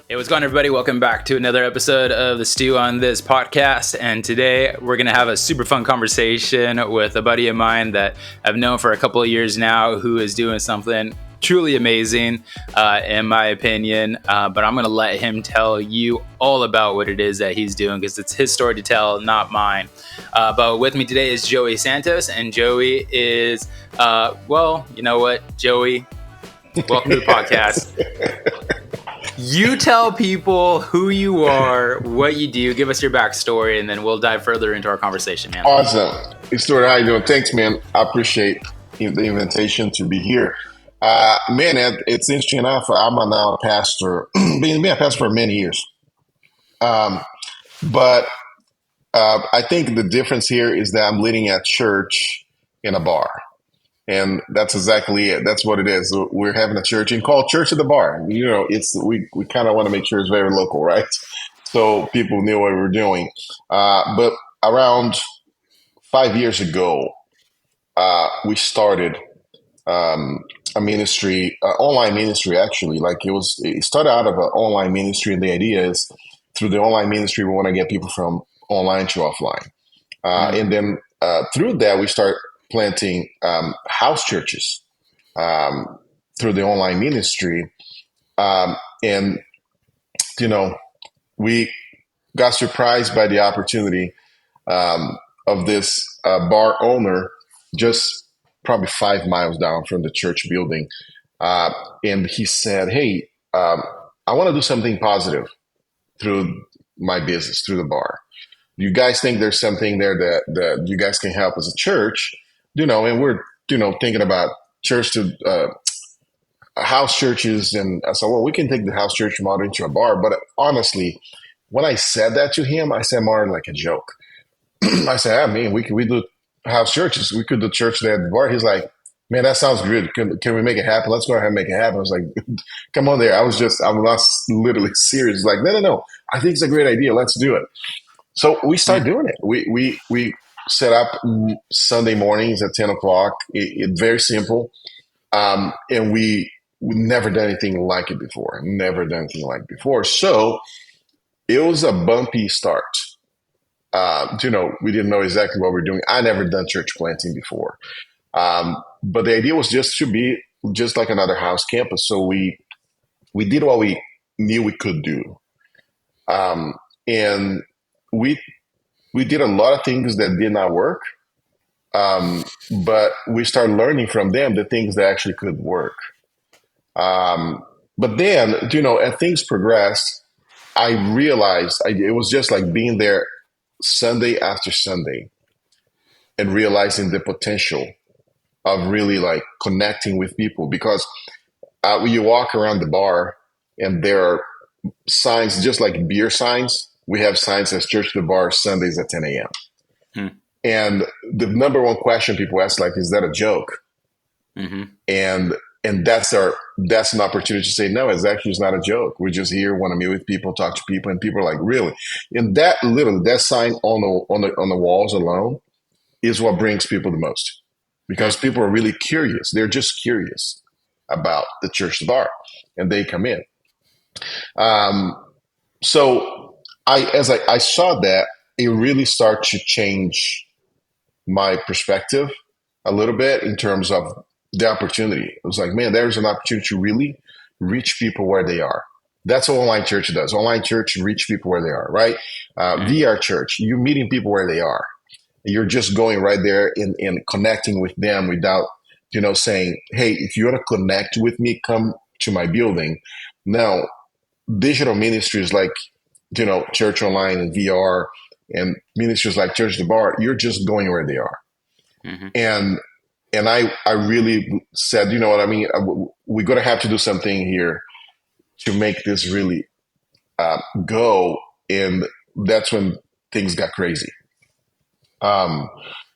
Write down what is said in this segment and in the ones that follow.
Hey, what's going on, everybody? Welcome back to another episode of the Stew on This podcast. And today we're going to have a super fun conversation with a buddy of mine that I've known for a couple of years now who is doing something truly amazing, in my opinion. But I'm going to let him tell you all about what it is that he's doing because it's his story to tell, not mine. But with me today is Joey Santos. And Joey is, well, you know what, Joey, welcome to the podcast. You tell people who you are, what you do, give us your backstory, and then we'll dive further into our conversation, man. Awesome. Hey, Stuart, how you doing? Thanks, man. I appreciate the invitation to be here. It's interesting enough. I'm now a pastor, been a pastor for many years. But I think the difference here is that I'm leading a church in a bar. And that's exactly it. That's what it is. We're having a church and called Church at the Bar. You know, we kind of want to make sure it's very local, right? So people knew what we were doing. But around 5 years ago, we started a ministry, online ministry, actually. It started out of an online ministry, and the idea is through the online ministry, we want to get people from online to offline. And then through that, we start planting house churches through the online ministry. And, you know, we got surprised by the opportunity of this bar owner just probably 5 miles down from the church building. And he said, hey, I want to do something positive through my business, through the bar. You guys think there's something there that you guys can help as a church, and we're, thinking about church to house churches. And I said, well, we can take the house church model into a bar. But honestly, when I said that to him, I said more like a joke. I said, we do house churches. We could do church there at the bar. He's like, man, that sounds good. Can we make it happen? Let's go ahead and make it happen. I was like, come on there. I'm not literally serious. Like, no. I think it's a great idea. Let's do it. So we started doing it. We set up Sunday mornings at 10 o'clock. It very simple. And we never done anything like it before. So it was a bumpy start. We didn't know exactly what we were doing. I never done church planting before. But the idea was just to be just like another house campus. So we did what we knew we could do. And we did a lot of things that did not work. But we started learning from them the things that actually could work. But then, as things progressed, I realized it was just like being there Sunday after Sunday and realizing the potential of really like connecting with people, because when you walk around the bar and there are signs, just like beer signs, we have signs as Church at the Bar Sundays at 10 a.m. And the number one question people ask, like, is that a joke? Mm-hmm. And that's an opportunity to say, no, it's not a joke. We're just here, want to meet with people, talk to people, and people are like, really? And that sign on the walls alone is what brings people the most, because people are really curious. They're just curious about the Church at the Bar, and they come in. So I saw that, it really started to change my perspective a little bit in terms of the opportunity. It was like, man, there's an opportunity to really reach people where they are. That's what online church does. Online church reach people where they are, right? VR church, you're meeting people where they are. You're just going right there and connecting with them without, saying, hey, if you want to connect with me, come to my building. Now, digital ministries like, church online and VR and ministries like Church at the Bar, you're just going where they are. Mm-hmm. And I really said, you know what I mean? We're going to have to do something here to make this really go. And that's when things got crazy. And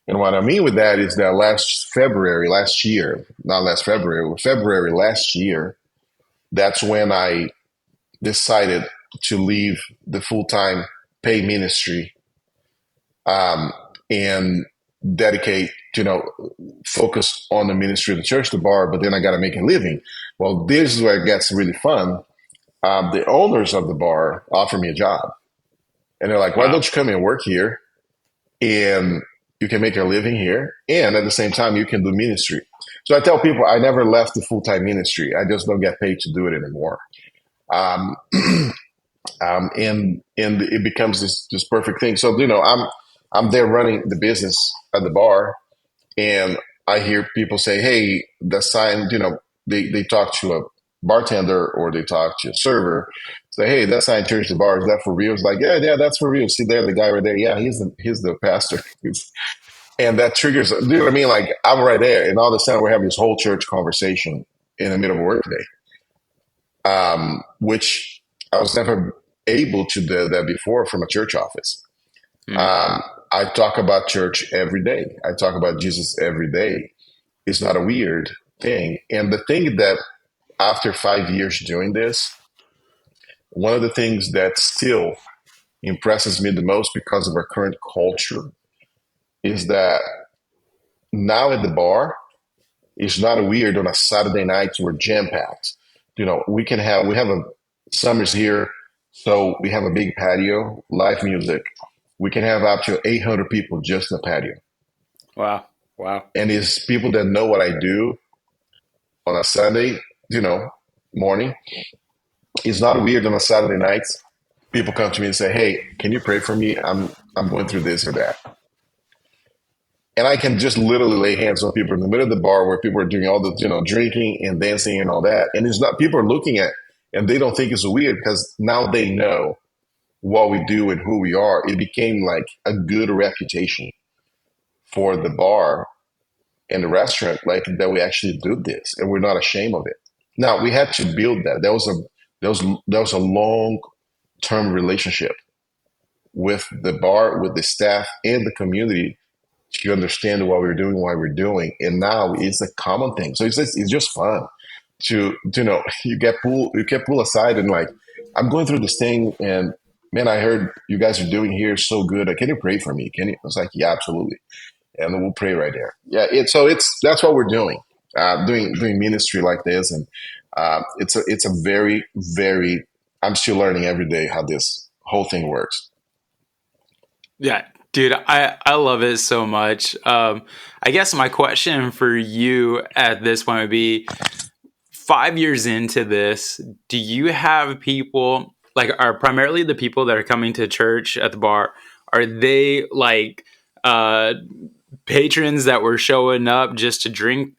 what I mean with that is that February last year, that's when I decided to leave the full-time pay ministry and dedicate, focus on the ministry of the Church at the Bar, but then I got to make a living. Well, this is where it gets really fun, the owners of the bar offer me a job, and they're like, "Why Wow. don't you come and work here, and you can make a living here, and at the same time you can do ministry." So I tell people I never left the full time ministry. I just don't get paid to do it anymore. Um, and it becomes this perfect thing. So I'm there running the business at the bar, and I hear people say, "Hey, the sign," they talk to a bartender or they talk to a server, say, "Hey, that sign changed the bar. Is that for real?" It's like, yeah, that's for real. See there, the guy right there. Yeah, he's the pastor. And that triggers, you know what I mean? Like I'm right there, and all of a sudden we're having this whole church conversation in the middle of a workday, which I was never able to do that before from a church office. Hmm. Um, I talk about church every day. I talk about Jesus every day. It's not a weird thing. And the thing that after 5 years doing this, one of the things that still impresses me the most because of our current culture is that now at the bar, it's not weird on a Saturday night we're jam packed. We have a summers here, so we have a big patio, live music. We can have up to 800 people just in the patio. Wow. Wow. And it's people that know what I do on a Sunday, you know, morning. It's not weird on a Saturday night. People come to me and say, "Hey, can you pray for me? I'm going through this or that." And I can just literally lay hands on people in the middle of the bar where people are doing all the, drinking and dancing and all that. And it's not, people are looking at, and they don't think it's weird because now they know what we do and who we are. It became like a good reputation for the bar and the restaurant, like that we actually do this and we're not ashamed of it. Now we had to build that. That was a long term relationship with the bar, with the staff, and the community to understand what we're doing, why we're doing, and now it's a common thing. So it's just fun to you get pulled aside and like, "I'm going through this thing, and man, I heard you guys are doing here so good. Can you pray for me? Can you?" I was like, "Yeah, absolutely," and then we'll pray right there. Yeah, it's that's what we're doing, doing ministry like this, and it's a very very. I'm still learning every day how this whole thing works. Yeah, dude, I love it so much. I guess my question for you at this point would be 5 years into this, do you have people like are primarily the people that are coming to church at the bar? Are they like uh patrons that were showing up just to drink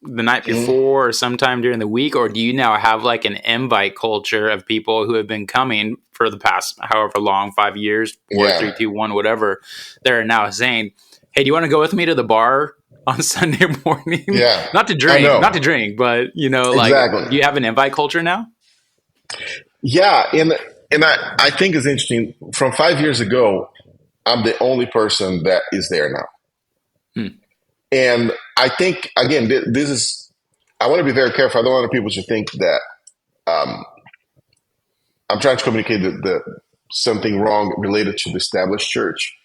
the night Mhm. before or sometime during the week, or do you now have like an invite culture of people who have been coming for the past however long, 5 years, four, Yeah, three, two, one, whatever? They're now saying, "Hey, do you want to go with me to the bar on Sunday morning? yeah, Not to I drink, not to know drink, but like, exactly. do you have an invite culture now?" Yeah, and I think it's interesting. From 5 years ago, I'm the only person that is there now, Hmm. and I think again, this is. I want to be very careful. I don't want people to think that um, I'm trying to communicate the something wrong related to the established church.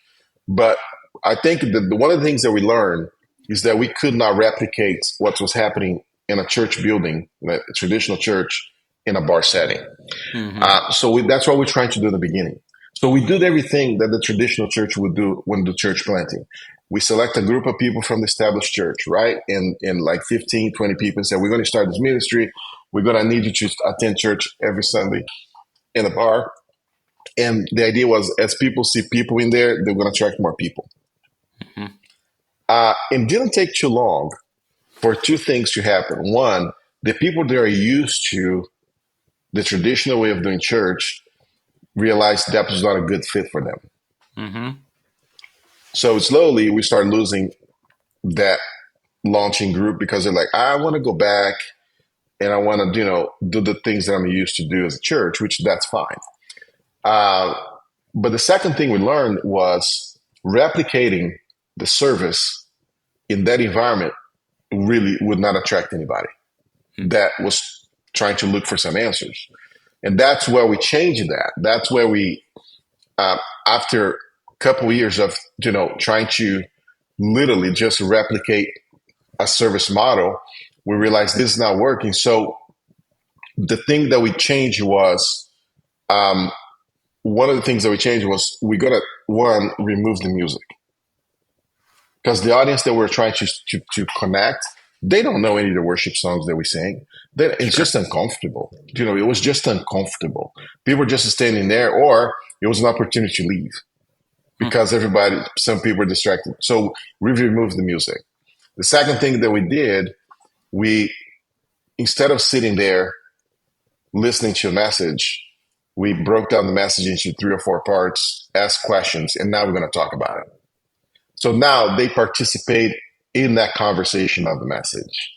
But I think that one of the things that we learned is that we could not replicate what was happening in a church building, a traditional church, in a bar setting. Hmm. That's what we're trying to do in the beginning. So we did everything that the traditional church would do when the church planting. We select a group of people from the established church, right? And like 15, 20 people and say, "We're going to start this ministry. We're going to need you to attend church every Sunday in a bar." And the idea was as people see people in there, they're going to attract more people. Hmm. It didn't take too long for two things to happen. One, the people that are used to the traditional way of doing church realized that was not a good fit for them. Hmm. So slowly we start losing that launching group because they're like, "I want to go back and I want to, do the things that I'm used to do as a church," which that's fine. Uh, but the second thing we learned was replicating the service in that environment really would not attract anybody that was trying to look for some answers. And that's where we changed that. That's where we, uh, after a couple of years of, trying to literally just replicate a service model, we realized this is not working. So the thing that we changed was, um, one of the things that we changed was we got to, one, remove the music, because the audience that we're trying to connect, they don't know any of the worship songs that we sing. It's Sure. just uncomfortable. It was just uncomfortable. People were just standing there, or it was an opportunity to leave Hmm. because some people were distracted. So we removed the music. The second thing that we did, we, instead of sitting there listening to a message, we broke down the message into 3 or 4 parts, asked questions, and now we're going to talk about it. So now they participate in that conversation of the message.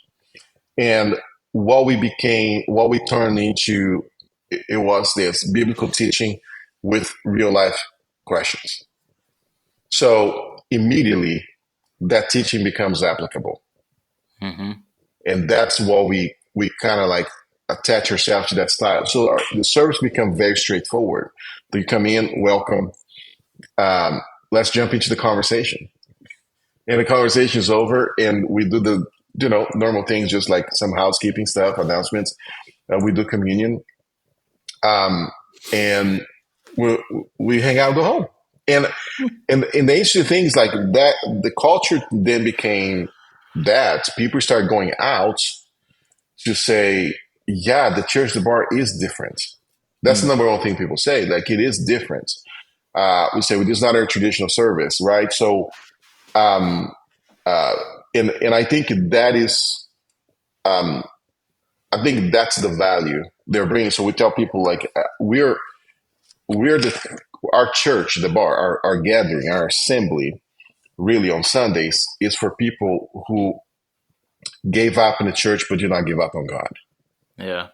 And what we turned into, it was this biblical teaching with real life questions. So immediately that teaching becomes applicable. Hmm. And that's what we kind of like attach ourselves to that style. So the service become very straightforward. You come in, welcome, let's jump into the conversation. And the conversation is over, and we do the normal things, just like some housekeeping stuff, announcements. We do communion, um, and we hang out, go home. And and the interesting things like that, the culture then became that people start going out to say, yeah, the church, the bar is different. That's the Mm. number one thing people say. Like, it is different. We say, well, this is not our traditional service, right? So, um, uh, and I think that is, um, I think that's the value they're bringing. So we tell people like, we're our church, the bar, our gathering, our assembly, really on Sundays is for people who gave up in the church but did not give up on God. Yeah.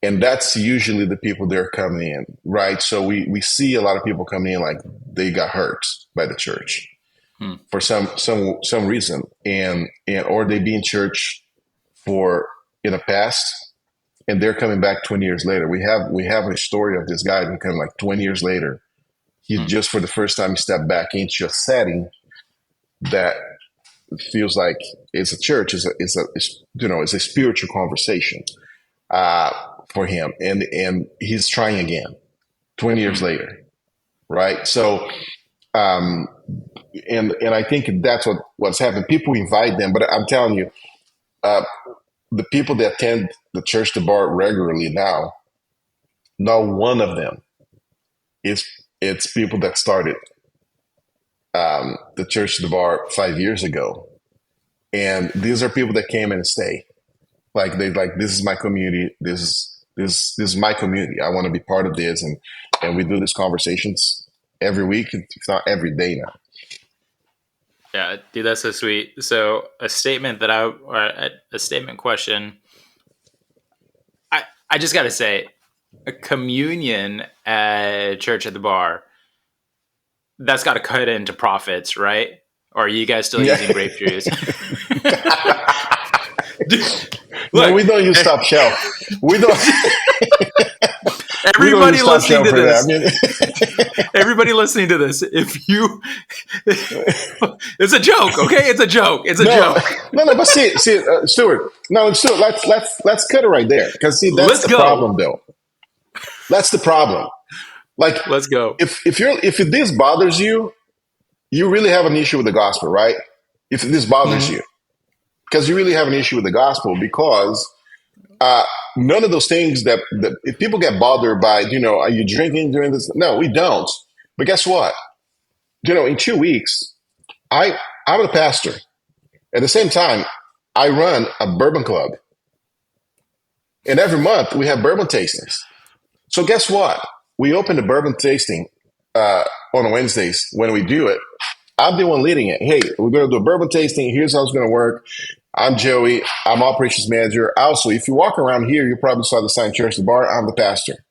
And that's usually the people that are coming in, right? So we see a lot of people coming in like they got hurt by the church Hmm. for some reason, and or they be in church for in the past, and they're coming back 20 years later. We have a story of this guy who came like 20 years later. He Hmm. just for the first time stepped back into a setting that feels like it's a church, it's a spiritual conversation uh, for him, and he's trying again 20 years Hmm. later, right? So, um, and I think that's what's happened. People invite them, but I'm telling you, uh, the people that attend the church, the bar regularly now, not one of them is it's people that started the church, the bar 5 years ago, and these are people that came and stay. Like they like this is my community. This is my community. I want to be part of this, and we do these conversations every week, if not every day now. Yeah, dude, that's so sweet. So a statement that or a statement question. I just got to say, a communion at church at the bar, that's got to cut into profits, right? Or are you guys still Yeah. using grape juice? No, Look, we don't use top shelf. We don't. We don't everybody use top listening shelf to for that. I this, mean, everybody listening to this, if you, it's a joke, okay? It's a joke. It's a no, joke. no. But see, Stuart. No, Stuart. Let's cut it right there. Because see, that's Let's the go. problem, though. That's the problem. Like, Let's go. if this bothers you, you really have an issue with the gospel, right? If this bothers Mhm. you, because you really have an issue with the gospel, because uh, none of those things that if people get bothered by, are you drinking during this? No, we don't. But guess what? In 2 weeks, I I'm a pastor. At the same time, I run a bourbon club, and every month we have bourbon tastings. So guess what? We open the bourbon tasting on Wednesdays. When we do it, I'm the one leading it. Hey, we're going to do a bourbon tasting. Here's how it's going to work. I'm Joey. I'm operations manager. Also, if you walk around here, you probably saw the sign Church the Bar. I'm the pastor.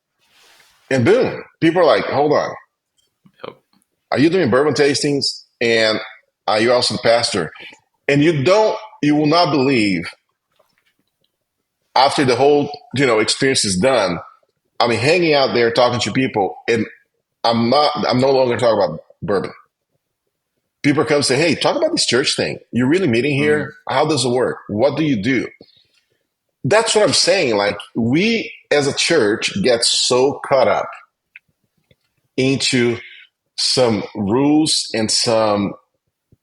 And boom, people are like, hold on. Yep. Are you doing bourbon tastings? And are you also the pastor? And you will not believe after the whole, experience is done. I mean, hanging out there talking to people, and I'm no longer talking about bourbon. People come and say, hey, talk about this church thing. You're really meeting Mm. here? How does it work? What do you do? that's what I'm saying. Like, we as a church get so caught up into some rules and some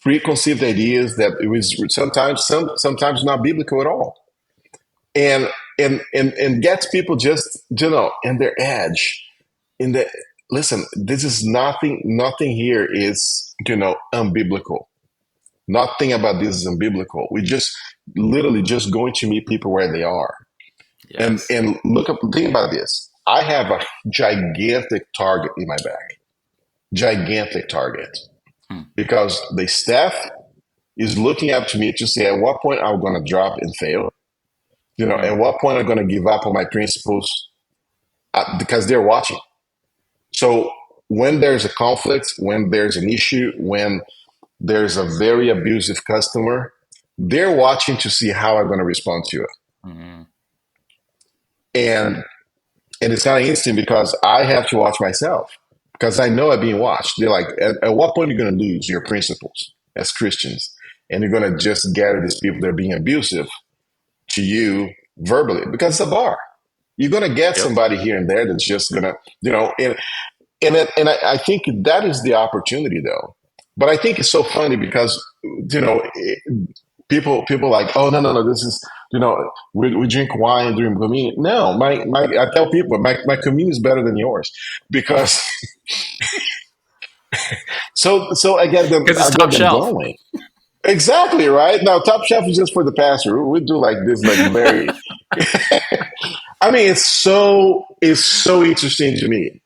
preconceived ideas that it was sometimes not biblical at all, and and gets people just, in their edge. In the Listen, this is nothing here is, unbiblical. Nothing about this is unbiblical. We just literally just going to meet people where they are. Yes. And think about this. I have a gigantic target in my back. Gigantic target. Hmm. Because the staff is looking up to me to say at what point I'm going to drop and fail. Hmm. At what point I'm going to give up on my principles, because they're watching. So when there's a conflict, when there's an issue, when there's a very abusive customer, they're watching to see how I'm going to respond to it. Hmm. And it's kind of interesting because I have to watch myself because I know I'm being watched. They're like, at what point are you going to lose your principles as Christians? And you're going to just gather these people that are being abusive to you verbally because it's a bar. You're going to get Yep. somebody here and there that's just going to, and I think that is the opportunity though. But I think it's so funny because, people like, oh, no, this is, we drink wine during communion. No, I tell people my communion is better than yours because so Because I it's get top them shelf. going. Exactly, right. Now Top Chef is just for the pastor. We do like this, like very. I mean, it's so interesting to me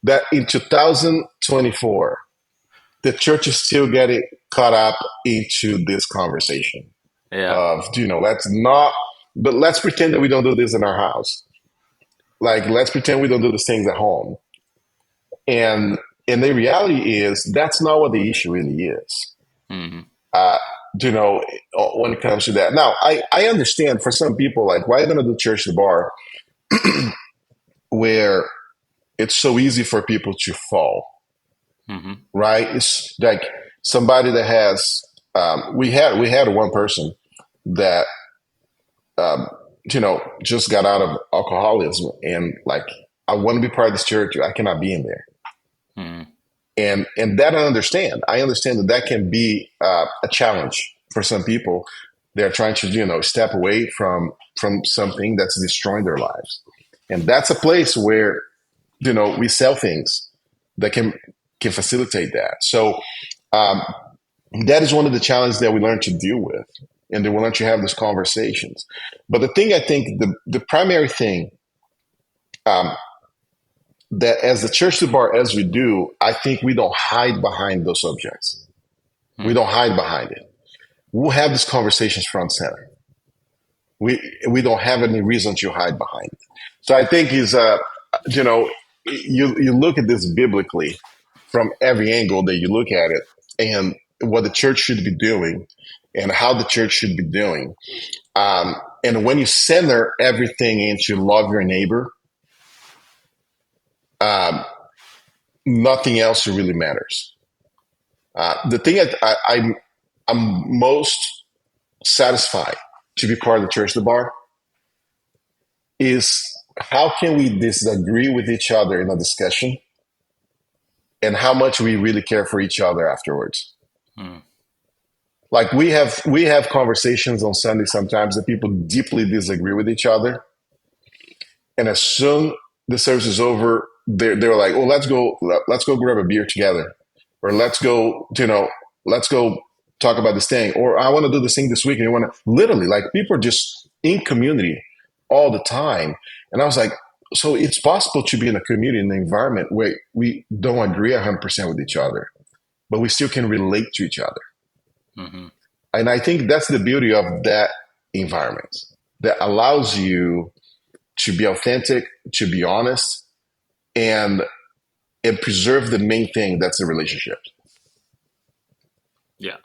that in 2024 the church is still getting caught up into this conversation Yeah. of, let's not, but let's pretend that we don't do this in our house. Like, let's pretend we don't do these things at home. And the reality is that's not what the issue really is. Hmm. Uh, you know, when it comes to that. Now, I understand for some people, like, why are you going to do church the bar where it's so easy for people to fall, Hmm. right? It's like somebody that has, we had one person that, um, just got out of alcoholism and like, I want to be part of this church. I cannot be in there. Hmm. And that I understand. I understand that that can be a challenge for some people. They're trying to, step away from something that's destroying their lives, and that's a place where, we sell things that can facilitate that. So um, that is one of the challenges that we learn to deal with, and then we learn to have these conversations. But the thing, I think, the primary thing, um, that as the church to bar as we do, I think we don't hide behind those subjects. We Hmm. don't hide behind it. We'll have these conversations front center. We don't have any reason to hide behind it. So I think is, you know you look at this biblically from every angle that you look at it, and what the church should be doing, and how the church should be doing. And when you center everything into love your neighbor, um, nothing else really matters. The thing that I'm most satisfied to be part of the church, the bar, is how can we disagree with each other in a discussion and how much we really care for each other afterwards. Hmm. Like, we have conversations on Sunday sometimes that people deeply disagree with each other, and as soon the service is over, they're like, "Oh, let's go grab a beer together, or let's go talk about this thing, or I want to do this thing this week." And you want to literally, like, people are just in community all the time, and I was like, so it's possible to be in a community, in an environment where we don't agree 100% with each other, but we still can relate to each other. Hmm. And I think that's the beauty of that environment that allows you to be authentic, to be honest, and preserve the main thing, that's the relationship. Yeah.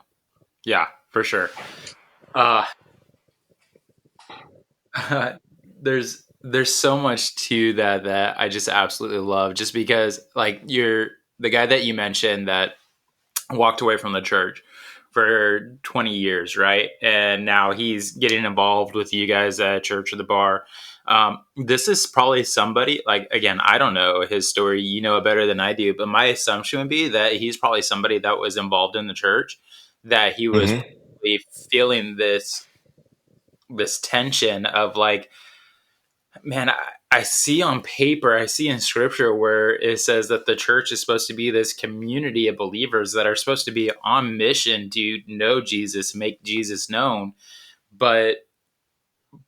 Yeah, for sure. Uh, there's so much to that I just absolutely love. Just because, like, you're the guy that you mentioned that walked away from the church for 20 years, right? And now he's getting involved with you guys at Church of the Bar. This is probably somebody, like, again, I don't know his story. You know it better than I do, but my assumption would be that he's probably somebody that was involved in the church, that he was Hmm. probably feeling this tension of like, man, I see on paper, I see in scripture where it says that the church is supposed to be this community of believers that are supposed to be on mission to know Jesus, make Jesus known. But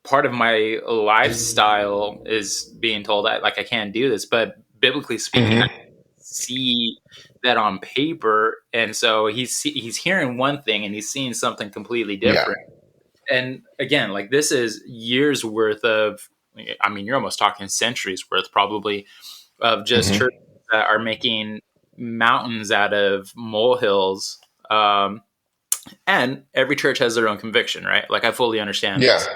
part of my lifestyle is being told that, like, I can't do this. But biblically speaking, I Hmm. see that on paper. And so he's hearing one thing and he's seeing something completely Yeah. different. And again, like, this is years worth of, I mean, you're almost talking centuries worth probably of just Hmm. churches that are making mountains out of molehills. And every church has their own conviction, right? Like, I fully understand Yeah. this.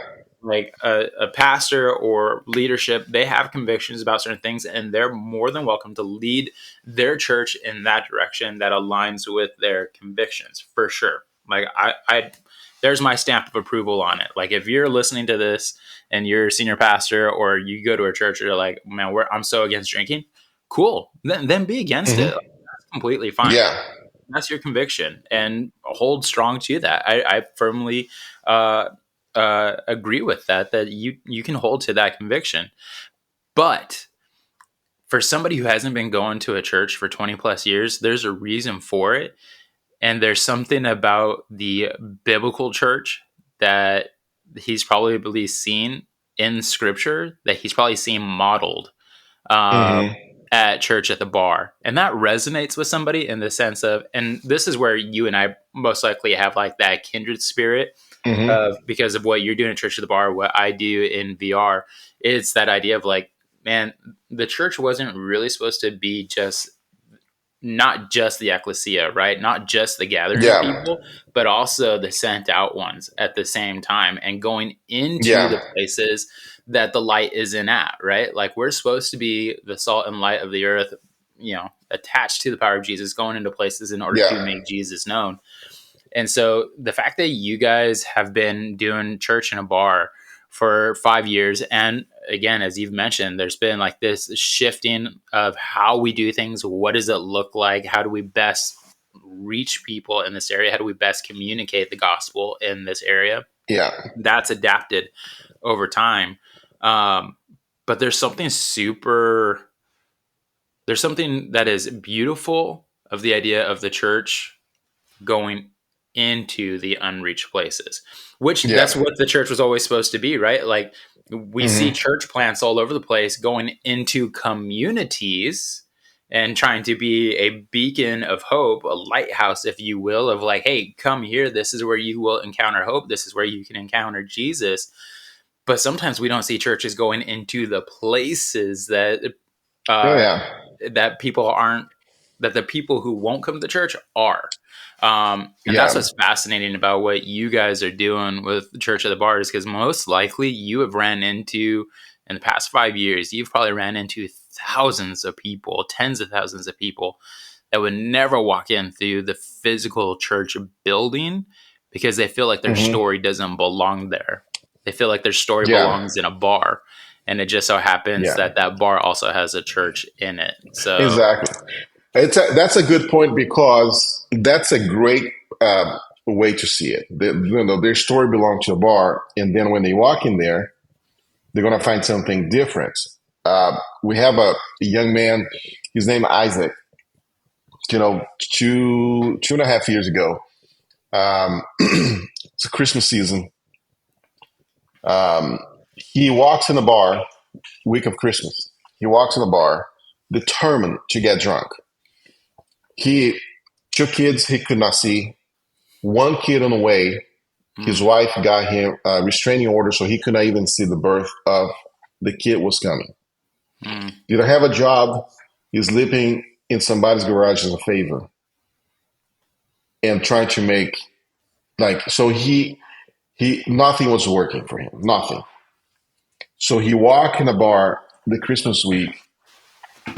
Like a pastor or leadership, they have convictions about certain things, and they're more than welcome to lead their church in that direction that aligns with their convictions, for sure. Like, I there's my stamp of approval on it. Like, if you're listening to this and you're a senior pastor or you go to a church, you're like, man, I'm so against drinking. Cool, then be against it. Hmm. Like, that's completely fine. Yeah. That's your conviction, and hold strong to that. I firmly uh, agree with that. That you can hold to that conviction. But for somebody who hasn't been going to a church for 20 plus years, there's a reason for it, and there's something about the biblical church that he's probably seen in Scripture, that he's probably seen modeled uh, Hmm. at church at the bar. And that resonates with somebody in the sense of, and this is where you and I most likely have like that kindred spirit Hmm. of, because of what you're doing at church at the bar, what I do in VR. It's that idea of like, man, the church wasn't really supposed to be just, not just the ecclesia, right? Not just the gathering of Yeah. people, but also the sent out ones at the same time, and going into Yeah. the places that the light isn't at, right? Like, we're supposed to be the salt and light of the earth, attached to the power of Jesus, going into places in order to Yeah. make Jesus known. And so the fact that you guys have been doing church in a bar for 5 years, and again, as you've mentioned, there's been like this shifting of how we do things. What does it look like? How do we best reach people in this area? How do we best communicate the gospel in this area? Yeah. That's adapted over time. Um, but there's something that is beautiful of the idea of the church going into the unreached places, which Yeah. that's what the church was always supposed to be, right? Like, we see Hmm. church plants all over the place going into communities and trying to be a beacon of hope, a lighthouse, if you will, of like, hey, come here. This is where you will encounter hope. This is where you can encounter Jesus. But sometimes we don't see churches going into the places Oh uh, yeah. that people aren't, that the people who won't come to church are. And that's Yeah. what's fascinating about what you guys are doing with the Church of the Bard, is because most likely you have ran into, in the past 5 years, you've probably ran into thousands of people, tens of thousands of people that would never walk in through the physical church building because they feel like their Hmm. story doesn't belong there. They feel like their story Yeah. belongs in a bar. And it just so happens Yeah. that that bar also has a church in it. So, Exactly. That's a good point because that's a great way to see it. Their story belongs to a bar, and then when they walk in there, they're going to find something different. We have a young man, his name Isaac. Two and a half years ago, it's a Christmas season. Um, he walks in the bar week of Christmas. He walks in the bar determined to get drunk. He two kids he could not see. One kid on the way, his mm, wife got him a restraining order, so he could not even see the birth of the kid was coming. mm, Didn't have a job. He's living in somebody's garage as a favor and trying to make so he nothing was working for him. Nothing. So he walked in a bar the Christmas week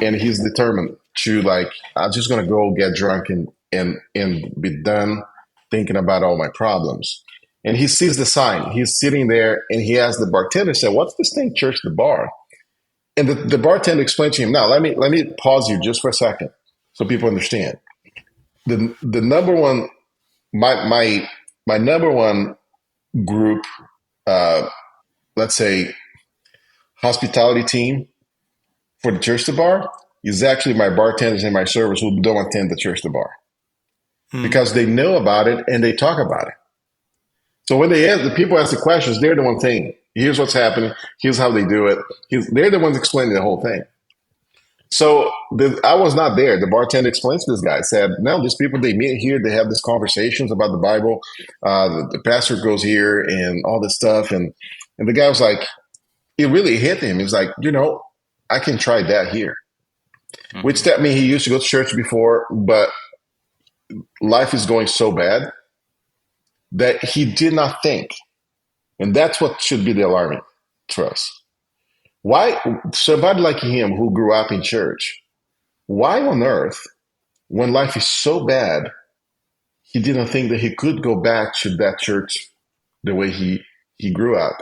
and he's determined to I'm just gonna go get drunk and be done. thinking about all my problems. And he sees the sign. He's sitting there and he asks the bartender, said, "What's this thing, Church the Bar?" And the bartender explained to him, "Now let me pause you just for a second so people understand. The number one my number one group, uh, let's say hospitality team for the Church the Bar is actually my bartenders and my servers who don't attend the Church the Bar Hmm. because they know about it and they talk about it. So when the people ask the questions, they're the one saying, here's what's happening, here's how they do it. They're the ones explaining the whole thing. So I was not there. The bartender explains to this guy, said, "No, these people, they meet here, they have these conversations about the Bible. The pastor goes here and all this stuff." And the guy was like, it really hit him. He's like, I can try that here. Which Hmm. that means he used to go to church before, but life is going so bad that he did not think. And that's what should be the alarming for us. Why somebody like him who grew up in church, why on earth, when life is so bad, he didn't think that he could go back to that church the way he grew up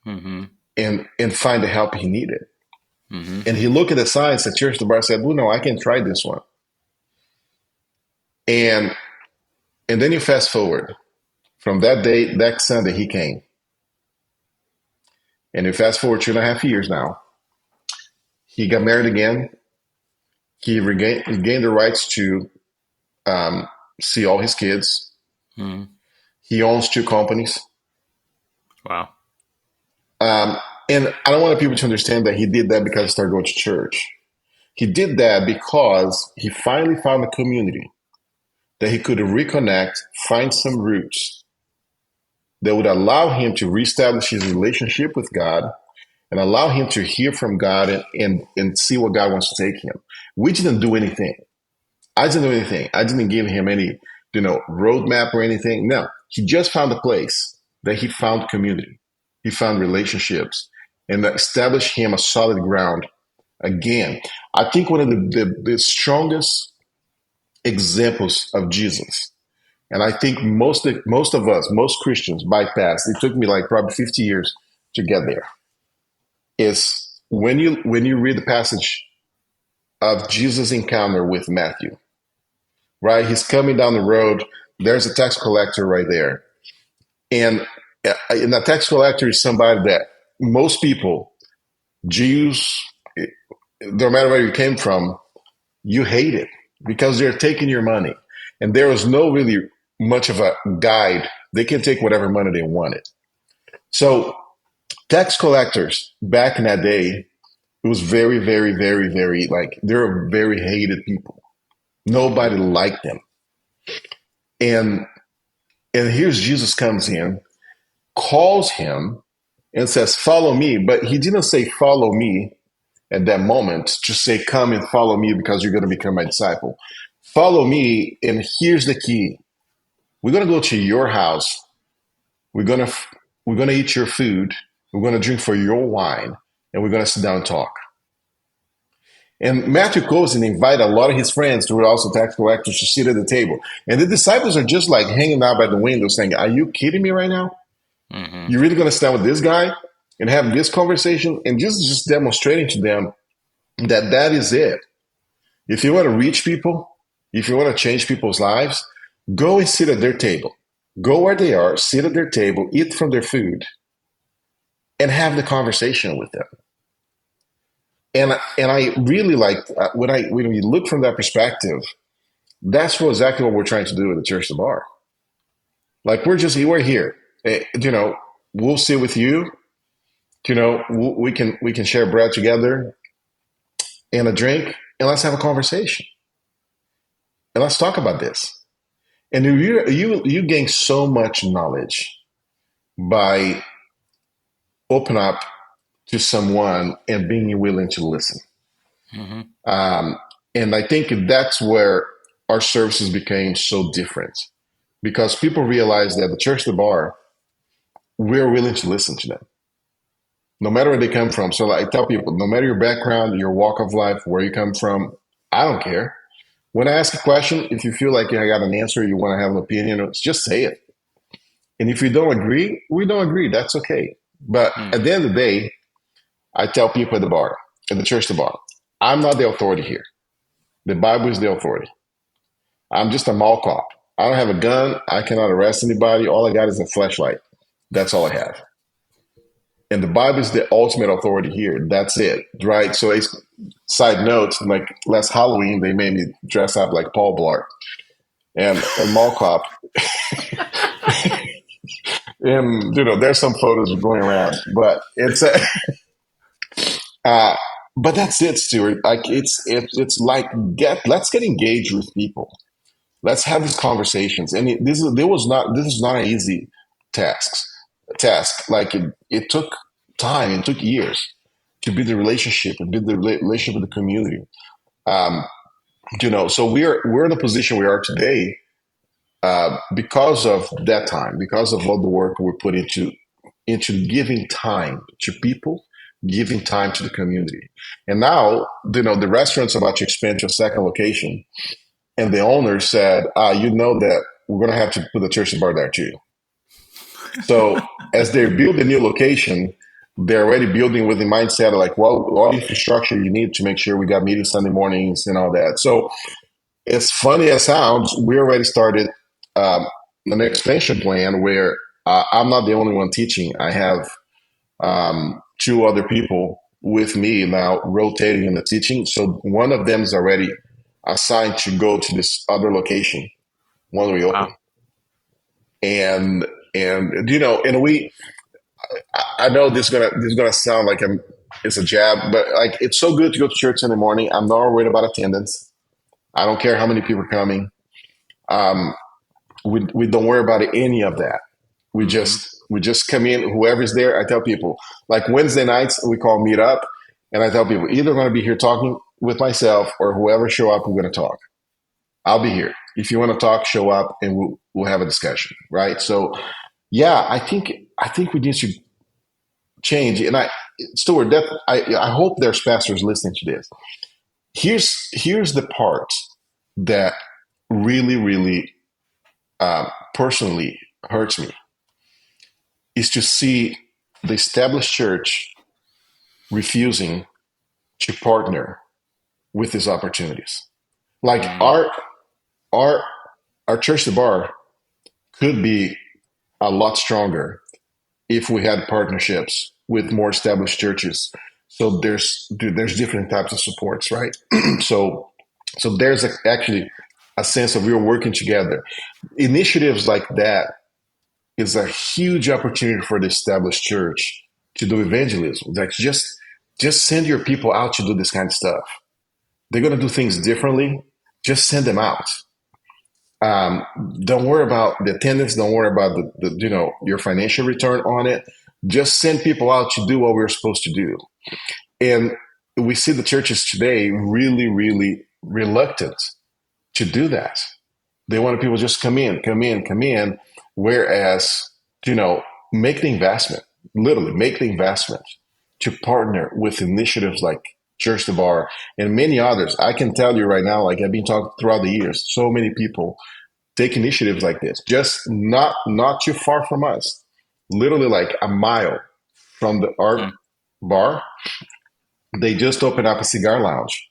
Hmm. and find the help he needed. Hmm. And he looked at the signs at church the bar said, "Well, no, I can try this one." And and then you fast forward from that day, that Sunday he came. And you fast forward 2.5 years now. He got married again. He gained the rights to um, see all his kids. Hmm. He owns two companies. Wow. Um, and I don't want people to understand that he did that because he started going to church. He did that because he finally found a community that he could reconnect, find some roots that would allow him to reestablish his relationship with God and allow him to hear from God and see where God wants to take him. We didn't do anything. I didn't do anything. I didn't give him any, roadmap or anything. No, he just found a place that he found community. He found relationships and that established him a solid ground. Again, I think one of the strongest examples of Jesus, and I think most of us, most Christians bypass, it took me like probably 50 years to get there, is when you read the passage of Jesus' encounter with Matthew, right? He's coming down the road. There's a tax collector right there. And a tax collector is somebody that most people, Jews, no matter where you came from, you hate it because they're taking your money. And there was no really much of a guide. They can take whatever money they wanted. So tax collectors back in that day, it was very, very, very, very like they're very hated people. Nobody liked them. And and here's Jesus comes in, calls him, and says, "Follow me." But he didn't say, "Follow me" at that moment. Just say, "Come and follow me because you're going to become my disciple." Follow me, and here's the key: we're going to go to your house. We're going to we're going to eat your food. We're going to drink for your wine, and we're going to sit down and talk. And Matthew goes and invite a lot of his friends who were also tax collectors to sit at the table. And the disciples are just like hanging out by the window saying, "Are you kidding me right now? Hmm. You really going to stand with this guy and have this conversation?" And just demonstrating to them that that is it. If you want to reach people, if you want to change people's lives, go and sit at their table. Go where they are, sit at their table, eat from their food, and have the conversation with them. And I really like when we look from that perspective. That's exactly what we're trying to do with the Church of the Bar. Like we're here. We'll sit with you. We can share bread together and a drink, and let's have a conversation and let's talk about this. And you gain so much knowledge by open up to someone and being willing to listen. Hmm. Um, and I think that's where our services became so different because people realize that the Church of the Bar, we're willing to listen to them, no matter where they come from. So like, I tell people, no matter your background, your walk of life, where you come from, I don't care. When I ask a question, if you feel like I got an answer, you want to have an opinion, just say it. And if you don't agree, we don't agree. That's okay. But Mm. at the end of the day, I tell people at the bar, at the church, the bar, I'm not the authority here. The Bible is the authority. I'm just a mall cop. I don't have a gun. I cannot arrest anybody. All I got is a flashlight. That's all I have. And the Bible is the ultimate authority here. That's it, right? So, a side note, like last Halloween, they made me dress up like Paul Blart and a mall cop. And there's some photos going around, but it's a, uh, but that's it, Stuart. Like it's like let's get engaged with people. Let's have these conversations. And this is not an easy task. Like it took time. It took years to build the relationship and build the relationship with the community. Um, so we're in a position we are today because of that time, because of all the work we put into giving time to people, giving time to the community. And now, the restaurant's about to expand to a second location, and the owner said, that we're going to have to put the church and bar there too. So as they build the new location, they're already building with the mindset of like, well, all the infrastructure you need to make sure we got meetings Sunday mornings and all that. So as funny as sounds, we already started an expansion plan where I'm not the only one teaching. I have two other people with me now rotating in the teaching. So one of them is already assigned to go to this other location when we open. Wow. And I know this is gonna sound like it's a jab, but like it's so good to go to church in the morning. I'm not worried about attendance. I don't care how many people are coming. Um, we don't worry about any of that. We Hmm. just come in. Whoever's there, I tell people. Like Wednesday nights, we call meet up, and I tell people either going to be here talking with myself or whoever show up, we're going to talk. I'll be here. If you want to talk, show up, and we'll have a discussion. Right. So yeah, I think we need to change. And Stuart, I hope there's pastors listening to this. Here's the part that really really personally hurts me is to see the established church refusing to partner with these opportunities. Like Mm. our our church, the bar, could be a lot stronger if we had partnerships with more established churches. So there's different types of supports, right? so so there's actually a sense of we're working together. Initiatives like that is a huge opportunity for the established church to do evangelism. Like just send your people out to do this kind of stuff. They're going to do things differently. Just send them out. Um, don't worry about the attendance. Don't worry about the your financial return on it. Just send people out to do what we're supposed to do. And we see the churches today really, really reluctant to do that. They want people to just come in, come in, come in. Whereas, you know, make the investment, literally make the investment to partner with initiatives like Church the Bar and many others. I can tell you right now, like I've been talking throughout the years, so many people take initiatives like this, just not too far from us, literally like a mile from the art Mm. bar. They just opened up a cigar lounge.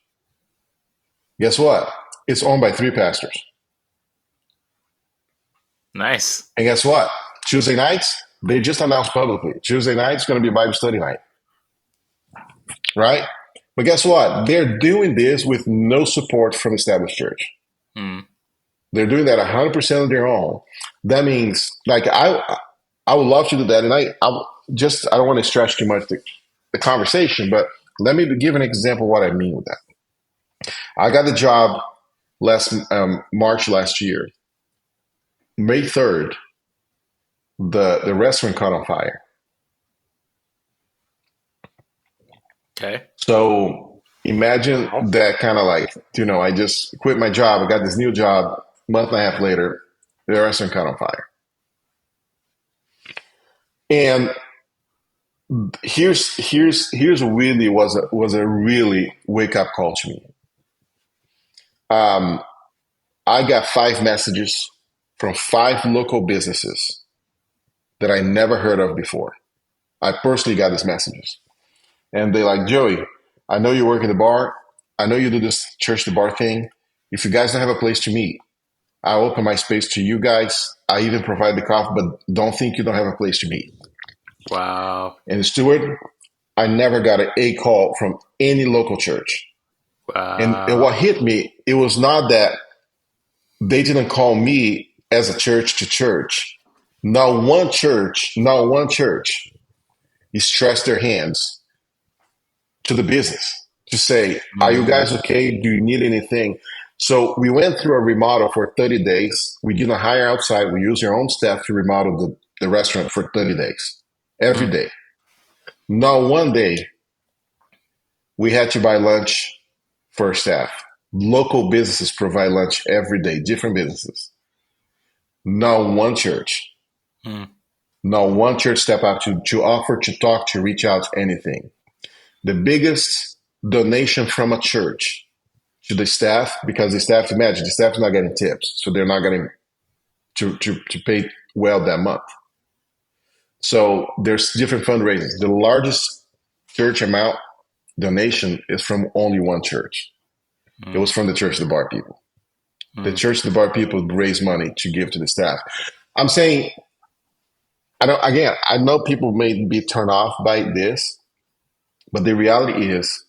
Guess what? It's owned by three pastors. Nice. And guess what? Tuesday nights, they just announced publicly. Tuesday night's going to be Bible study night, right? But guess what? They're doing this with no support from established church. Mm. They're doing that 100% on their own. That means, like, I would love to do that. And I don't want to stretch too much the conversation, but let me give an example of what I mean with that. I got the job last March last year. May 3rd, the restaurant caught on fire. Okay. So imagine Wow. that kind of like, I just quit my job. I got this new job. Month and a half later, the restaurant caught on fire. And here's really was a really wake up call to me. I got 5 messages from 5 local businesses that I never heard of before. I personally got these messages. And they like, Joey, I know you work in the bar. I know you do this church to bar thing. If you guys don't have a place to meet, I'll open my space to you guys. I even provide the coffee, but don't think you don't have a place to meet. Wow. And Stuart, I never got a call from any local church. And what Wow. hit me, it was not that they didn't call me as a church to church. Not one church, stretched their hands to the business to say, are you Mm, guys okay? Do you need anything? So we went through a remodel for 30 days. We didn't hire outside. We used our own staff to remodel the restaurant for 30 days, every mm, day. Not one day we had to buy lunch for our staff. Local businesses provide lunch every day, different businesses. Not one church, mm, not one church step up to offer, to talk, to reach out, anything. The biggest donation from a church to the staff, because the staff, imagine, the staff is not getting tips, so they're not getting to pay well that month. So there's different fundraisers. The largest church amount donation is from only one church. It mm, was from the Church of the Bar people. The mm, Church of the Bar people raise money to give to the staff. I'm saying, I don't. Again, I know people may be turned off by this, but the reality is,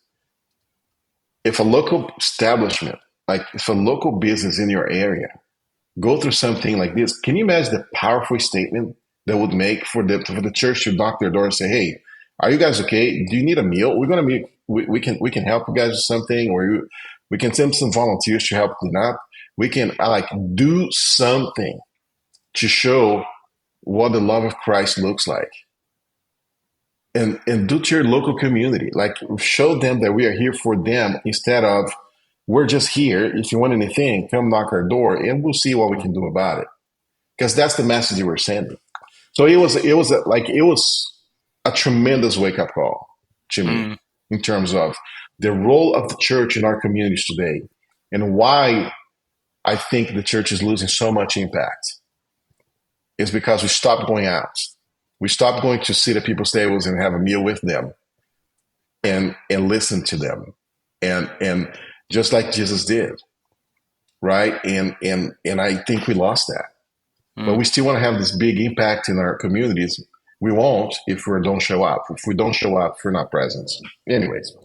if a local establishment, like if a local business in your area, go through something like this, can you imagine the powerful statement that would make for the church to knock their door and say, "Hey, are you guys okay? Do you need a meal? We're gonna meet. We can help you guys with something, or we can send some volunteers to help clean up. We can like do something to show what the love of Christ looks like." And do to your local community, like show them that we are here for them instead of we're just here. If you want anything, come knock our door and we'll see what we mm, can do about it, because that's the message you were sending. So it was a tremendous wake up call to me mm. in terms of the role of the church in our communities today, and why I think the church is losing so much impact is because we stopped going out. We stopped going to sit at people's tables and have a meal with them and listen to them, and just like Jesus did, right? And I think we lost that. But Mm. we still want to have this big impact in our communities. We won't if we don't show up. If we don't show up, if we're not present. Anyways.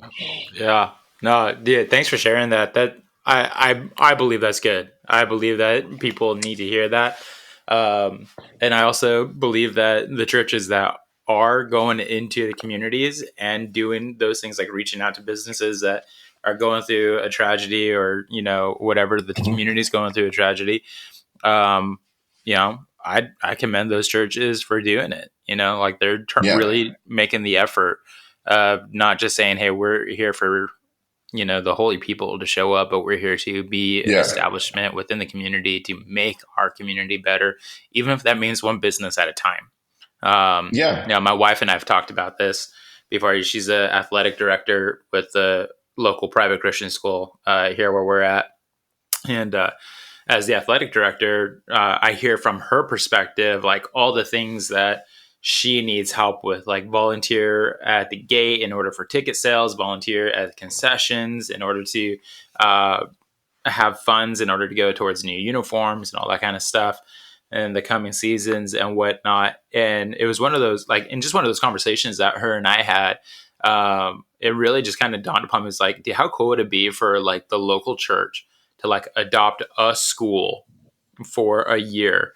Yeah. No, yeah, thanks for sharing that. I believe that's good. I believe that people need to hear that. And I also believe that the churches that are going into the communities and doing those things like reaching out to businesses that are going through a tragedy, or, whatever, the Mhm. community is going through a tragedy. Um, I commend those churches for doing it. Like they're Yeah. really making the effort, not just saying, "Hey, we're here for the holy people to show up," but we're here to be an Yeah. establishment within the community to make our community better, even if that means one business at a time. Yeah. My wife and I have talked about this before. She's an athletic director with the local private Christian school here where we're at, and as the athletic director, I hear from her perspective, like all the things that she needs help with, like volunteer at the gate in order for ticket sales, volunteer at concessions in order to uh, have funds in order to go towards new uniforms and all that kind of stuff in the coming seasons and whatnot. And it was one of those, like, in just one of those conversations that her and I had. It really just kind of dawned upon me, was like, dude, how cool would it be for like the local church to like adopt a school for a year,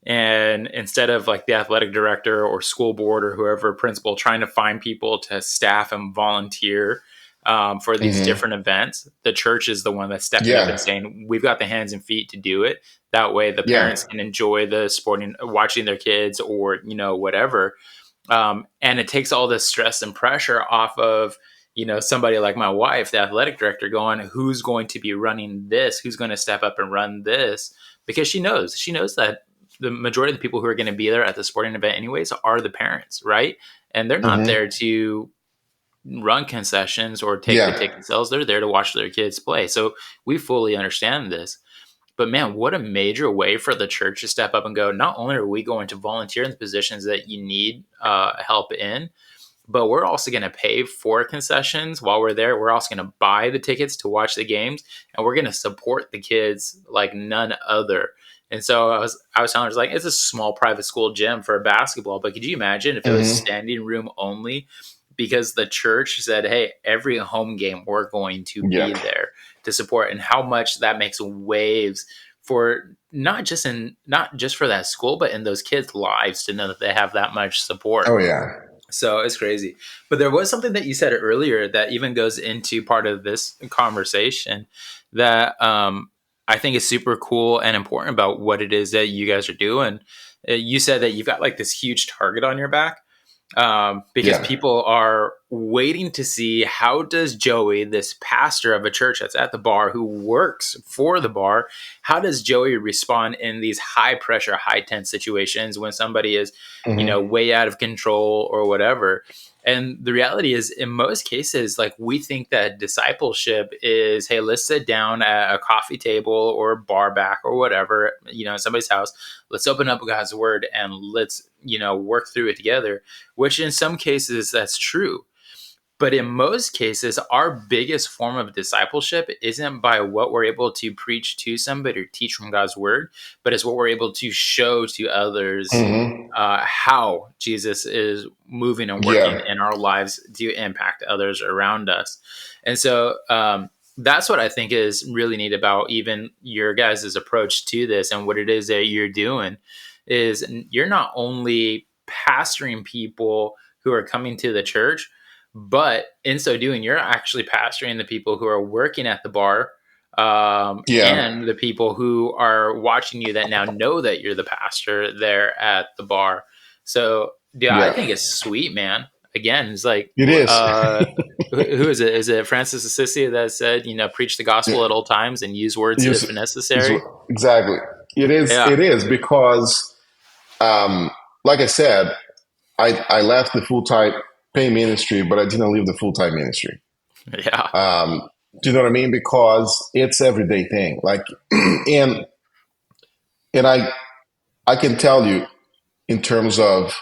and instead of like the athletic director or school board or whoever principal trying to find people to staff and volunteer for these Hmm. different events, the church is the one that's stepping up and Yeah. saying, we've got the hands and feet to do it. That way the Yeah. parents can enjoy the sporting, watching their kids, or whatever. And it takes all this stress and pressure off of somebody like my wife, the athletic director, going, who's going to be running this, who's going to step up and run this, because she knows that the majority of the people who are going to be there at the sporting event anyways are the parents, right? And they're not Hmm. there to run concessions or take the Yeah. ticket sales. They're there to watch their kids play. So we fully understand this. But man, what a major way for the church to step up and go, not only are we going to volunteer in the positions that you need help in, but we're also going to pay for concessions while we're there. We're also going to buy the tickets to watch the games, and we're going to support the kids like none other. And so I was telling her, like, it's a small private school gym for basketball, but could you imagine if it was Hmm. standing room only? Because the church said, hey, every home game we're going to Yeah. be there to support, and how much that makes waves for not just for that school, but in those kids' lives to know that they have that much support. Oh yeah. So it's crazy. But there was something that you said earlier that even goes into part of this conversation that I think is super cool and important about what it is that you guys are doing. You said that you've got like this huge target on your back, because Yeah. people are waiting to see how does Joey, this pastor of a church that's at the bar who works for the bar, how does Joey respond in these high pressure, high tense situations when somebody is, Hmm. way out of control or whatever. And the reality is, in most cases, like we think that discipleship is, hey, let's sit down at a coffee table or a bar back or whatever, in somebody's house. Let's open up God's word and let's, work through it together, which in some cases that's true. But in most cases, our biggest form of discipleship isn't by what we're able to preach to somebody or teach from God's word, but it's what we're able to show to others Hmm. how Jesus is moving and working Yeah. in our lives to impact others around us. And so that's what I think is really neat about even your guys' approach to this and what it is that you're doing is you're not only pastoring people who are coming to the church, but in so doing, you're actually pastoring the people who are working at the bar, Yeah. and the people who are watching you that now know that you're the pastor there at the bar. So, yeah, I Yeah. think it's sweet, man. Again, it's like, It is. who is it? Is it Francis Assisi that said, preach the gospel at all times and use words Use if it. Is necessary? exactly. It is. Yeah, It is because, um, like I said, I left the full time pay ministry, but I didn't leave the full time ministry. yeah, Um, do you know what I mean? Because it's everyday thing. Like, and and I can tell you in terms of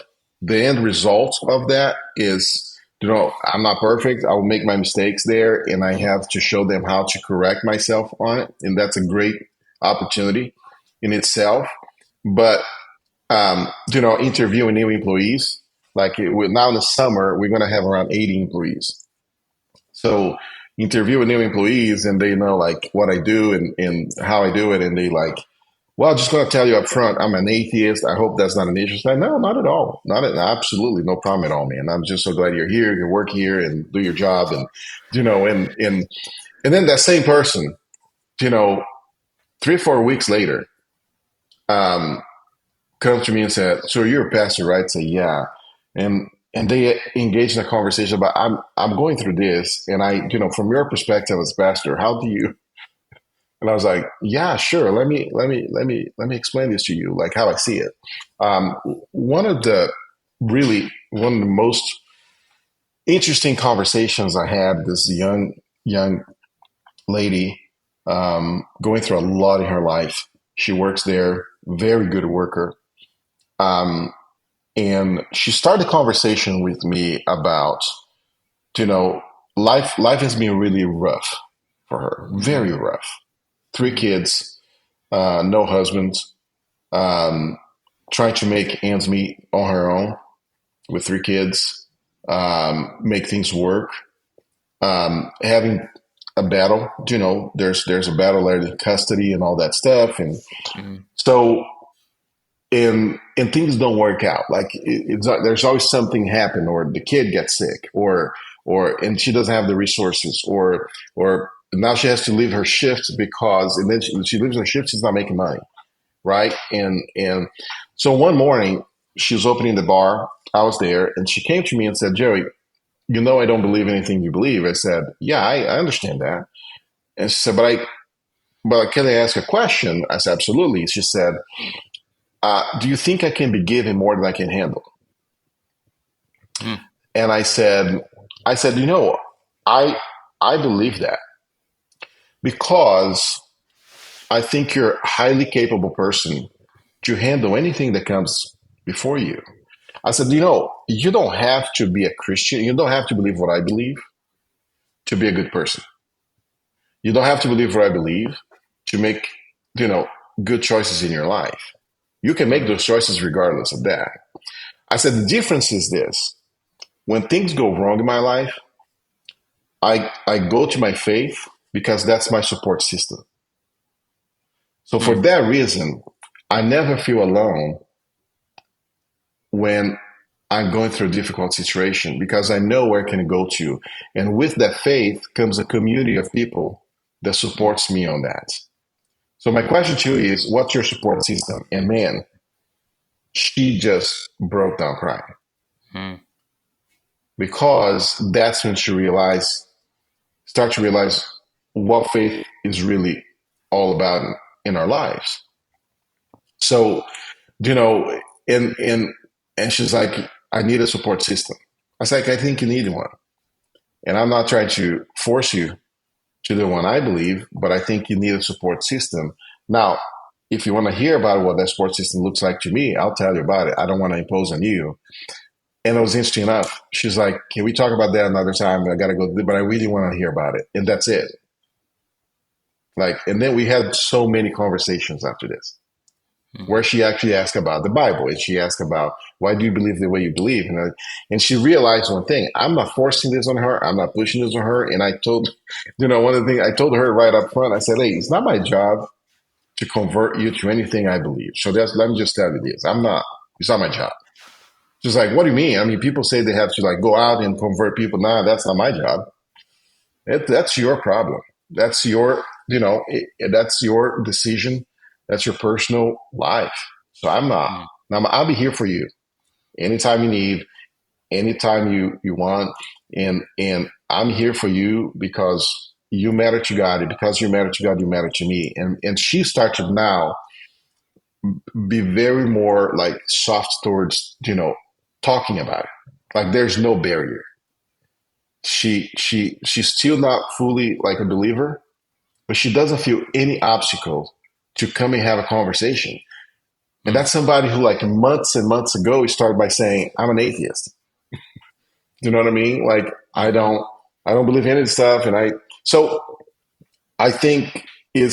the end result of that is, I'm not perfect. I will make my mistakes there, and I have to show them how to correct myself on it, and that's a great opportunity in itself. But interviewing new employees, like now in the summer, we're going to have around 80 employees. So interviewing new employees, and they know like what I do and how I do it, and they like, well, I'm just going to tell you up front, I'm an atheist. I hope that's not an issue. Like, no, not at all. Absolutely no problem at all, man. I'm just so glad you're here. You work here and do your job, and and then that same person, you know, 3 or 4 weeks later, um, comes to me and said, "So you're a pastor, right?" I say, "Yeah," and they engage in a conversation about, I'm going through this, and from your perspective as pastor, how do you? And I was like, "Yeah, sure. Let me explain this to you, like how I see it." Um, one of the most interesting conversations I had, this young lady, going through a lot in her life. She works there, very good worker. Um, and she started a conversation with me about, you know, life has been really rough for her, mm-hmm, very rough. Three mm-hmm, kids, no husband, um, trying to make ends meet on her own with three kids, make things work, having a battle. There's a battle there in custody and all that stuff, and mm-hmm. so and things don't work out. Like it's not, there's always something happen, or the kid gets sick, or and she doesn't have the resources, or now she has to leave her shift because, and then she leaves her shift, she's not making money, right? And so one morning she was opening the bar. I was there, and she came to me and said, "Joey, I don't believe anything you believe." I said, "Yeah, I understand that." And she said, "But can I ask a question?" I said, "Absolutely." She said, "Do you think I can be given more than I can handle?" Mm-hmm. And I said, I I believe that because I think you're a highly capable person to handle anything that comes before you. I said, you don't have to be a Christian. You don't have to believe what I believe to be a good person. You don't have to believe what I believe to make, you know, good choices in your life. You can make Mm, those choices regardless of that. I said, the difference is this. When things go wrong in my life, I go to my faith because that's my support system. So for mm, that reason, I never feel alone when I'm going through a difficult situation because I know where I can go to. And with that faith comes a community of people that mm, supports me on that. So my question to you is, what's your support system? And man, she just broke down crying mm, because that's when she start to realize what faith is really all about in our lives. So, you know, and she's like, I need a support system. I was like, I think you need one. And I'm not trying to force you to the one I believe, but I think you need a support system. Now, if you want to hear about what that support system looks like to me, I'll tell you about it. I don't want to impose on you. And it was interesting enough. She's like, can we talk about that another time? I got to go, but I really want to hear about it. And that's it. Like, and then we had so many conversations after this mm, where she actually asked about the Bible and she asked about why do you believe the way you believe, and she realized one thing: I'm not forcing this on her, I'm not pushing this on her. And I told, one of the things I told her right up front, I said, "Hey, it's not my job to convert you to anything I believe. So that's let me just tell you this: I'm not. It's not my job." She's like, "What do you mean? I mean, people say they have to like go out and convert people. Nah, that's not my job. That's your problem. That's your, that's your decision. That's your personal life. So I'm not. mm, Now I'll be here for you anytime you need, anytime you want, and I'm here for you because you matter to God. And because you matter to God, you matter to me. And she started now be very more like soft towards talking about it. Like there's no barrier. She's still not fully like a believer, but she doesn't feel any obstacle to come and have a conversation. And mm. that's somebody who, like, months and months ago, he started by saying, "I'm an atheist." You know what I mean? Like, Mhm. I don't believe in any stuff, and so I think I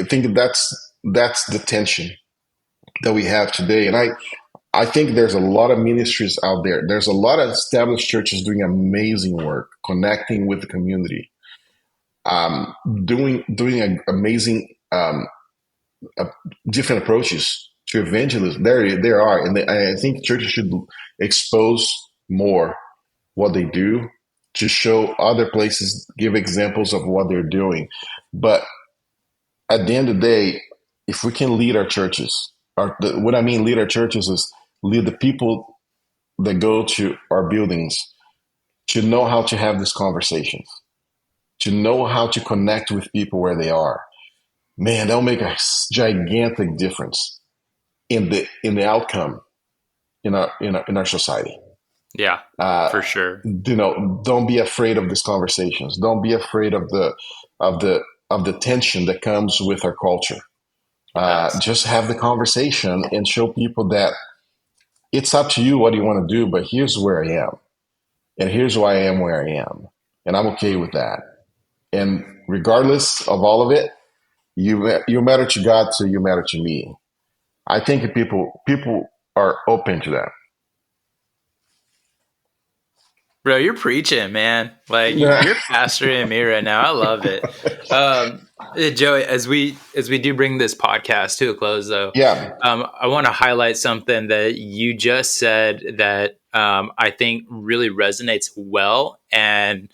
think that's the tension that we have today, and I think there's a lot of ministries out there. There's a lot of established churches doing amazing work, connecting with the community, um, doing amazing uh, different approaches to evangelism. There are, and I think churches should expose more what they do to show other places, give examples of what they're doing. But at the end of the day, if we can lead our churches, what I mean lead our churches is lead the people that go to our buildings to know how to have these conversations, to know how to connect with people where they are. Man, that'll make a gigantic difference in the outcome in our society. Yeah, Uh, for sure. don't be afraid of these conversations. Don't be afraid of the of the tension that comes with our culture. Yes. Just have the conversation and show people that it's up to you what you want to do, but here's where I am, and here's why I am where I am, and I'm okay with that. And regardless of all of it, you matter to God, so you matter to me. I think if people are open to Bro, you're preaching, man. Like that. you're pastoring me right now. I love it. Joey, as we do bring this podcast to a close, though, Yeah, I want to highlight something that you just said that I think really resonates well and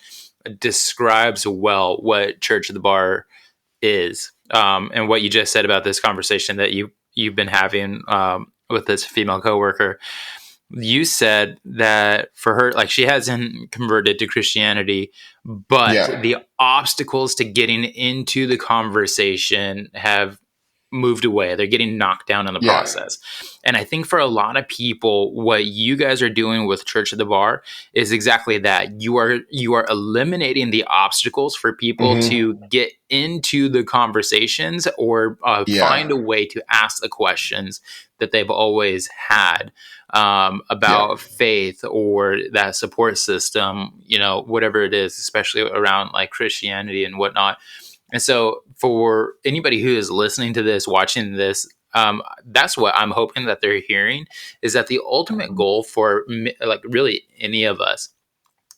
describes well what Church of the Bar is, and what you just said about this conversation that you've been having with this female coworker. You said that for her, like she hasn't converted to Christianity, but yeah, the obstacles to getting into the conversation have moved away. They're getting knocked down in the Yeah. process. And I think for a lot of people, what you guys are doing with Church at the Bar is exactly that. You are eliminating the obstacles for people to Hmm. get into the conversations or Yeah. find a way to ask the questions that they've always had Yeah. about faith or that support system, whatever it is, especially around like Christianity and whatnot. And so, for anybody who is listening to this, watching this, that's what I'm hoping that they're hearing is that the ultimate goal for like really any of us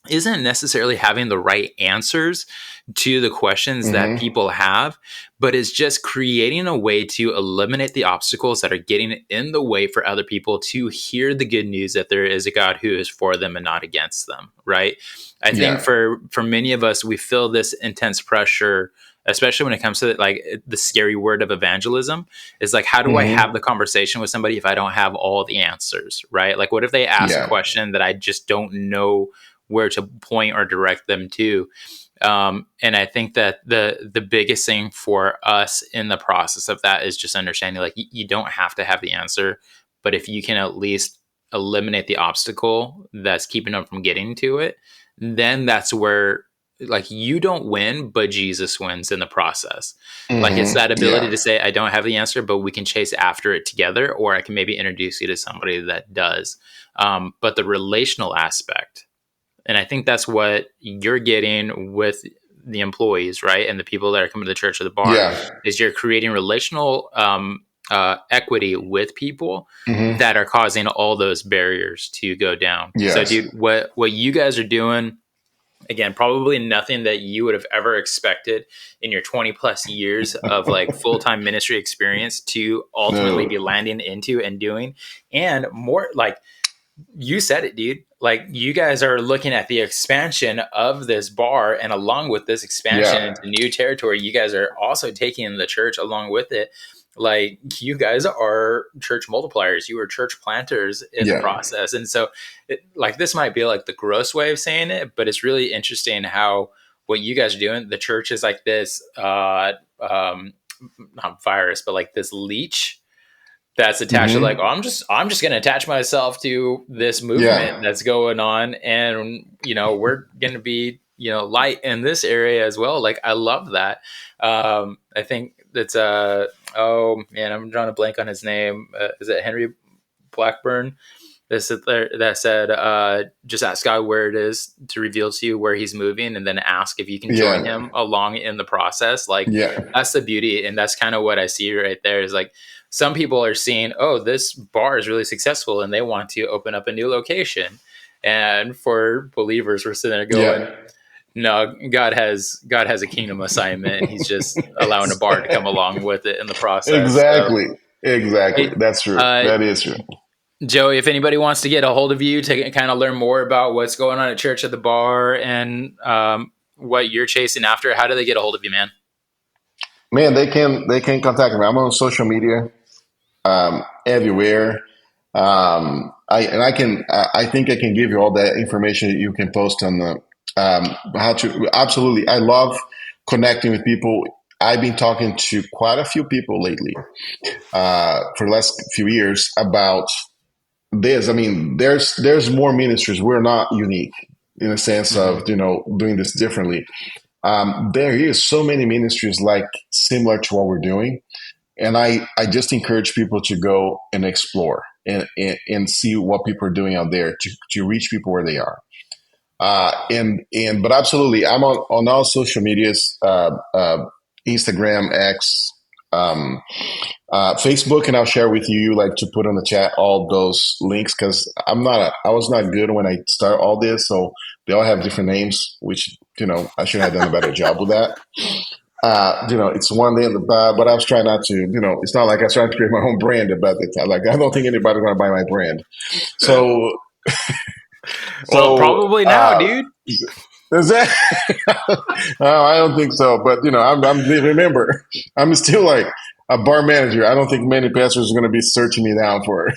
isn't necessarily having the right answers to the questions that Hmm. people have, but is just creating a way to eliminate the obstacles that are getting in the way for other people to hear the good news that there is a God who is for them and not against them, right? I think Yeah. for many of us, we feel this intense pressure, especially when it comes to like the scary word of evangelism, is like, how do I have Hmm. the conversation with somebody if I don't have all the answers, right? Like, what if they ask a Yeah. question that I just don't know where to point or direct them to? And I think that the biggest thing for us in the process of that is just understanding like you don't have to have the answer, but if you can at least eliminate the obstacle that's keeping them from getting to it, then that's where like you don't win, but Jesus wins in the process. Like it's Hmm. that ability Yeah. to say, I don't have the answer, but we can chase after it together, or I can maybe introduce you to somebody that does. But the relational aspect, and I think that's what you're getting with the employees, right? And the people that are coming to the church or the bar Yeah. is you're creating relational equity with people Hmm. that are causing all those barriers to go down. So, Yes. dude, what you guys are doing, again, probably nothing that you would have ever expected in your 20 plus years of like full-time ministry experience to ultimately No. be landing into and doing. And more like you said it, dude. Like you guys are looking at the expansion of this bar, and along with this expansion Yeah. into new territory, you guys are also taking the church along with it. Like you guys are church multipliers, you are church planters in the Yeah. process. And so, like this might be like the gross way of saying it, but it's really interesting how what you guys are doing. The church is like this, not virus, but like this leech that's attached to like, oh, Hmm. I'm just going to attach myself to this movement Yeah. that's going on, and we're going to be light in this area as well. Like I love that. I think that's oh man, I'm drawing a blank on his name. Is it Henry Blackburn? That said, just ask God where it is to reveal to you where He's moving, and then ask if you can join Yeah. Him along in the process. Like Yeah. that's the beauty, and that's kind of what I see right there. Is like some people are seeing, oh, this bar is really successful, and they want to open up a new location. And for believers, we're sitting there going, Yeah. no, God has a kingdom assignment, and He's just allowing a bar to come along with it in the process. So, Exactly. Exactly. hey, That's true. uh, That is true. Joey, if anybody wants to get a hold of you to kind of learn more about what's going on at Church at the Bar and what you're chasing after, how do they get a hold of you, man? Man, they can contact me. I'm on social media, everywhere. I think I can give you all that information that you can post on the how to absolutely. I love connecting with people. I've been talking to quite a few people lately for the last few years about this. I mean, there's more ministries. We're not unique in a sense Mm-hmm. of doing this differently. There is so many ministries like similar to what we're doing, and I just encourage people to go and explore and see what people are doing out there to reach people where they are. But absolutely, I'm on all social medias, Instagram, X, um, Facebook, and I'll share with you like to put on the chat all those links because I was not good when I start all this, so they all have different names, which I should have done a better job with that. It's one day, but I was trying not to. It's not like I was trying to create my own brand about it. Like I don't think anybody's going to buy my brand. So, Well, so probably now, dude. is that? No, I don't think so. But remember, I'm still like a bar manager. I don't think many pastors are going to be searching me down for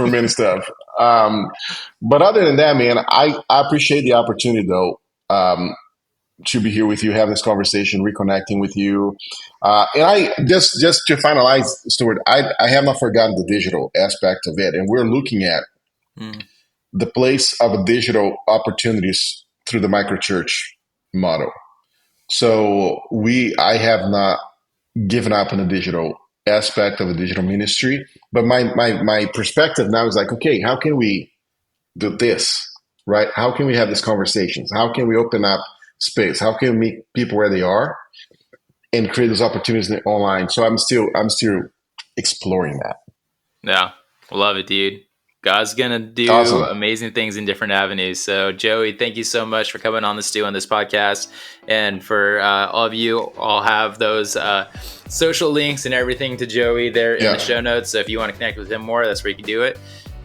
many stuff. But other than that, man, I appreciate the opportunity though. to be here with you, have this conversation, reconnecting with you. And I just to finalize, Stuart, I have not forgotten the digital aspect of it, and we're looking at Mm. the place of digital opportunities through the microchurch model. So I have not given up on the digital aspect of the digital ministry, but my perspective now is like, okay, how can we do this, right? How can we have these conversations? How can we open up space? How can we meet people where they are and create those opportunities online? So I'm still exploring that. Yeah, love it, dude. God's gonna do Awesome. amazing things in different avenues. So, Joey, thank you so much for coming on the Stew on this podcast, and for all of you, I'll have those social links and everything to Joey there in the Yeah. show notes. So, if you want to connect with him more, that's where you can do it.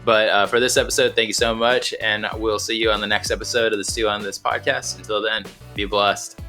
But for this episode, thank you so much, and we'll see you on the next episode of the Stew on this podcast. Until then, be blessed.